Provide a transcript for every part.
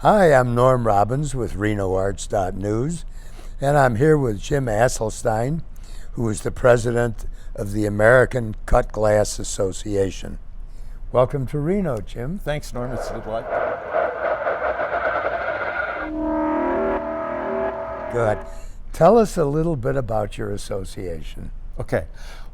Hi, I'm Norm Robbins with RenoArts.news, and I'm here with Jim Asselstine, who is the president of the American Cut Glass Association. Welcome to Reno, Jim. Thanks, Norm. It's a delight. Good. Tell us a little bit about your association. Okay.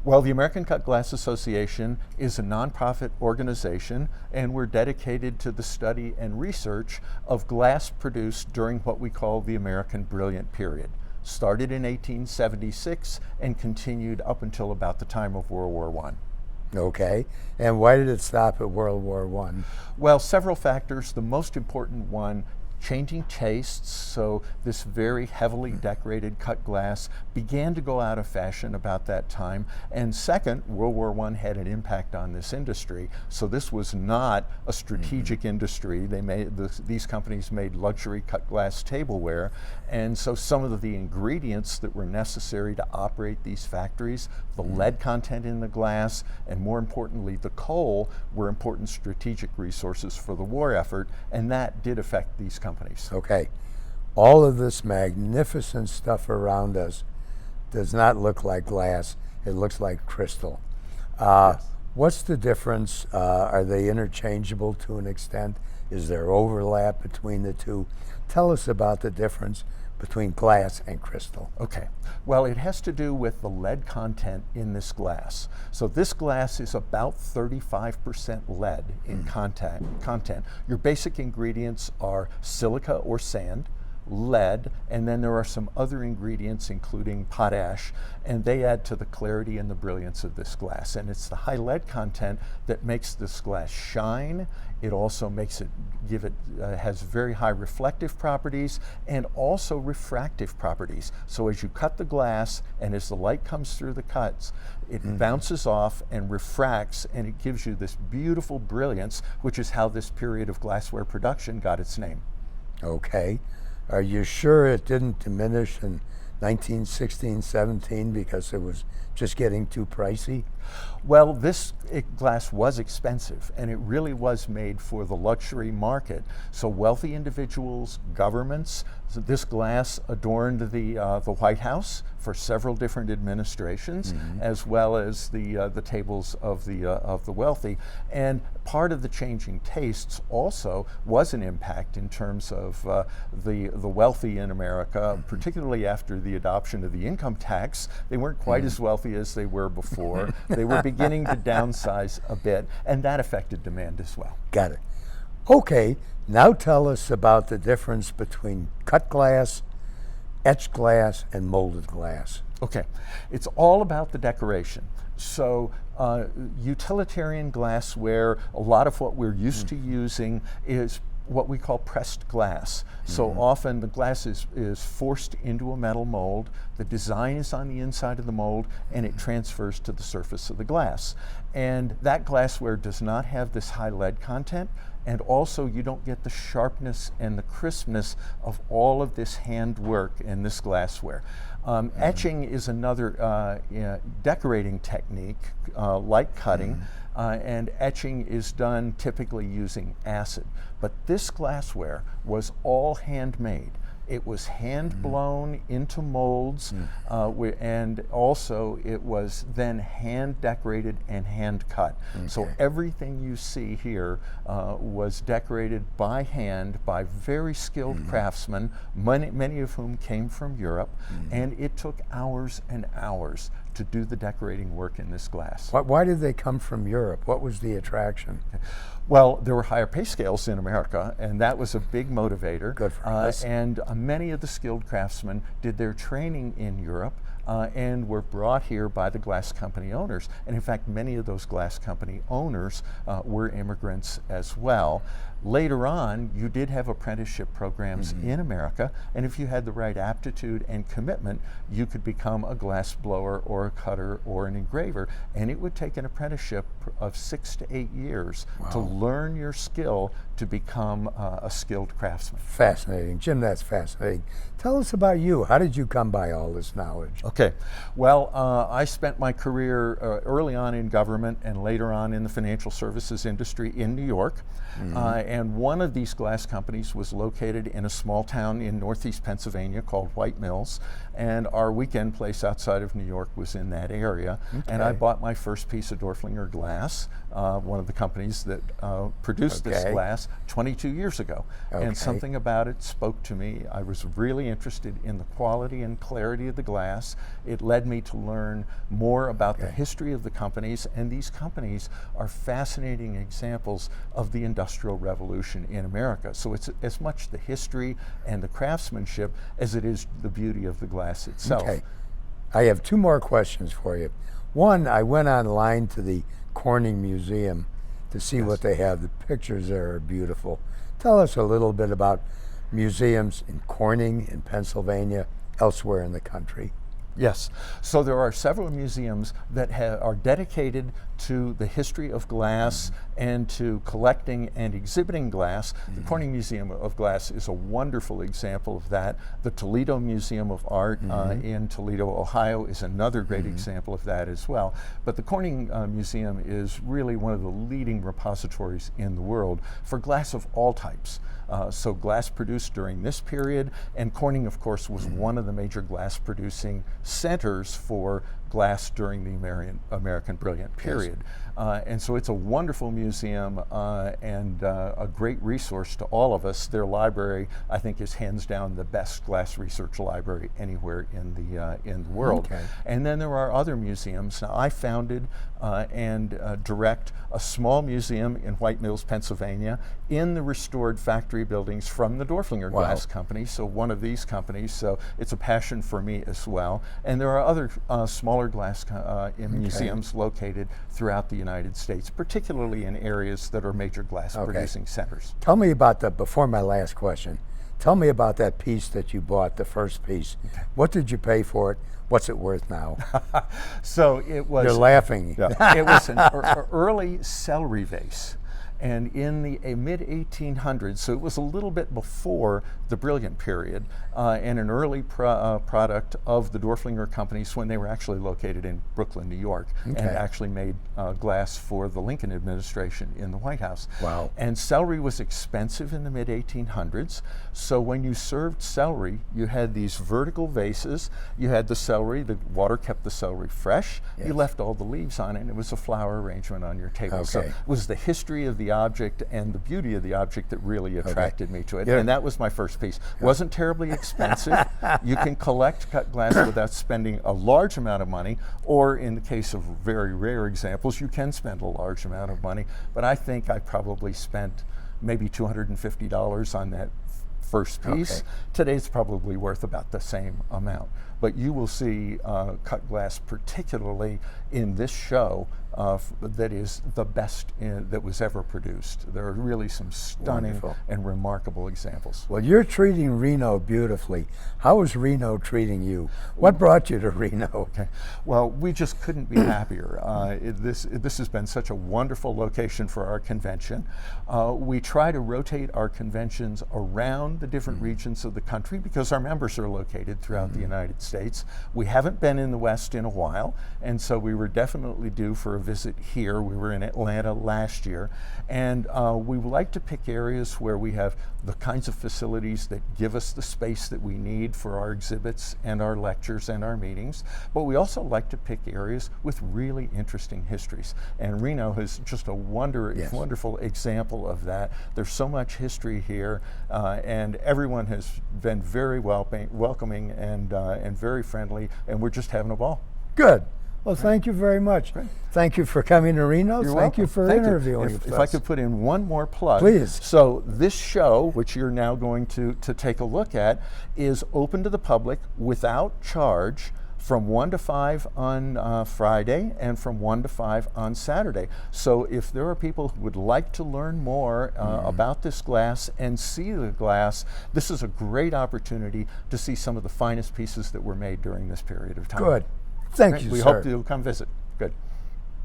Well, the American Cut Glass Association is a nonprofit organization, and we're dedicated to the study and research of glass produced during what we call the American Brilliant Period. Started in 1876 and continued up until about the time of World War I. Okay. And why did it stop at World War I? Well, several factors. The most important one, changing tastes, so this very heavily decorated cut glass began to go out of fashion about that time. And second, World War I had an impact on this industry, so this was not a strategic industry. These companies made luxury cut glass tableware, and so some of the ingredients that were necessary to operate these factories, the lead content in the glass, and more importantly, the coal, were important strategic resources for the war effort, and that did affect these companies. Okay. All of this magnificent stuff around us does not look like glass. It looks like crystal. Yes. What's the difference? Are they interchangeable to an extent? Is there overlap between the two? Tell us about the difference between glass and crystal. Okay. Well, it has to do with the lead content in this glass. So this glass is about 35% lead in content. Your basic ingredients are silica or sand, lead, and then there are some other ingredients including potash, and they add to the clarity and the brilliance of this glass. And it's the high lead content that makes this glass shine. It also makes it has very high reflective properties and also refractive properties. So as you cut the glass and as the light comes through the cuts, it bounces off and refracts, and it gives you this beautiful brilliance, which is how this period of glassware production got its name. Okay. Are you sure it didn't diminish in 1916, 17 because it was just getting too pricey? Well, this glass was expensive, and it really was made for the luxury market. So wealthy individuals, governments, so this glass adorned the White House for several different administrations, as well as the tables of the wealthy. And part of the changing tastes also was an impact in terms of the wealthy in America, particularly after the adoption of the income tax. They weren't quite as wealthy as they were before. They were beginning to downsize a bit, and that affected demand as well. Got it. Okay, now tell us about the difference between cut glass, etched glass, and molded glass. Okay, it's all about the decoration. So utilitarian glassware, a lot of what we're used to using is what we call pressed glass. So often the glass is forced into a metal mold, the design is on the inside of the mold, and it transfers to the surface of the glass. And that glassware does not have this high lead content, and also you don't get the sharpness and the crispness of all of this handwork in this glassware. Etching is another decorating technique, like cutting, and etching is done typically using acid. But this glassware was all handmade. It was hand blown into molds, and also it was then hand decorated and hand cut. Okay. So everything you see here was decorated by hand by very skilled craftsmen, many of whom came from Europe, and it took hours and hours to do the decorating work in this glass. Why did they come from Europe? What was the attraction? Well, there were higher pay scales in America, and that was a big motivator. Good for us. And many of the skilled craftsmen did their training in Europe and were brought here by the glass company owners. And in fact, many of those glass company owners were immigrants as well. Later on, you did have apprenticeship programs in America, and if you had the right aptitude and commitment, you could become a glass blower or a cutter or an engraver, and it would take an apprenticeship of 6 to 8 years to learn your skill to become a skilled craftsman. Fascinating. Jim, that's fascinating. Tell us about you. How did you come by all this knowledge? Okay. Well, I spent my career early on in government and later on in the financial services industry in New York. And one of these glass companies was located in a small town in northeast Pennsylvania called White Mills, and our weekend place outside of New York was in that area. And I bought my first piece of Dorflinger glass, one of the companies that produced this glass, 22 years ago. And something about it spoke to me. I was really interested in the quality and clarity of the glass. It led me to learn more about the history of the companies, and these companies are fascinating examples of the Industrial Revolution in America. So it's as much the history and the craftsmanship as it is the beauty of the glass itself. Okay. I have two more questions for you. One, I went online to the Corning Museum to see what they have. The pictures there are beautiful. Tell us a little bit about museums in Corning, in Pennsylvania, elsewhere in the country. Yes. So there are several museums that are dedicated to the history of glass and to collecting and exhibiting glass. The Corning Museum of Glass is a wonderful example of that. The Toledo Museum of Art in Toledo, Ohio is another great example of that as well. But the Corning Museum is really one of the leading repositories in the world for glass of all types. So glass produced during this period, and Corning, of course, was one of the major glass producing centers for glass during the American Brilliant period. And so it's a wonderful museum and a great resource to all of us. Their library, I think, is hands down the best glass research library anywhere in the world. And then there are other museums. Now, I founded and direct a small museum in White Mills, Pennsylvania, in the restored factory buildings from the Dorflinger Glass Company, so one of these companies, so it's a passion for me as well. And there are other smaller glass museums located throughout the United States, particularly in areas that are major glass producing centers. Tell me about that, before my last question, tell me about that piece that you bought, the first piece. What did you pay for it? What's it worth now? So it was... You're laughing. It was an early celery vase. And in the mid-1800s, so it was a little bit before the Brilliant period, and an early product of the Dorflinger companies when they were actually located in Brooklyn, New York, and actually made glass for the Lincoln administration in the White House. Wow. And celery was expensive in the mid-1800s, so when you served celery, you had these vertical vases, you had the celery, the water kept the celery fresh, you left all the leaves on it, and it was a flower arrangement on your table. So it was the history of the object and the beauty of the object that really attracted me to it. And that was my first piece. Wasn't terribly expensive. You can collect cut glass without spending a large amount of money, or in the case of very rare examples, you can spend a large amount of money. But I think I probably spent maybe $250 on that first piece. Today it's probably worth about the same amount. But you will see cut glass, particularly in this show, that is the best that was ever produced. There are really some stunning and remarkable examples. Well, you're treating Reno beautifully. How is Reno treating you? What brought you to Reno? Well, we just couldn't be happier. This has been such a wonderful location for our convention. We try to rotate our conventions around the different regions of the country because our members are located throughout the United States. We haven't been in the West in a while, and so we were definitely due for a visit here. We were in Atlanta last year, and we like to pick areas where we have the kinds of facilities that give us the space that we need for our exhibits and our lectures and our meetings, but we also like to pick areas with really interesting histories. And Reno is just a wonderful example of that. There's so much history here, and everyone has been very welcoming and very friendly, and we're just having a ball. Good. Well, thank you very much. Thank you for coming to Reno. You're Thank welcome. you for interviewing us. If I could put in one more plug. Please. So this show, which you're now going to take a look at, is open to the public without charge from 1 to 5 on Friday and from 1 to 5 on Saturday. So if there are people who would like to learn more about this glass and see the glass, this is a great opportunity to see some of the finest pieces that were made during this period of time. Good. Thank you, We sir. hope you'll come visit. Good.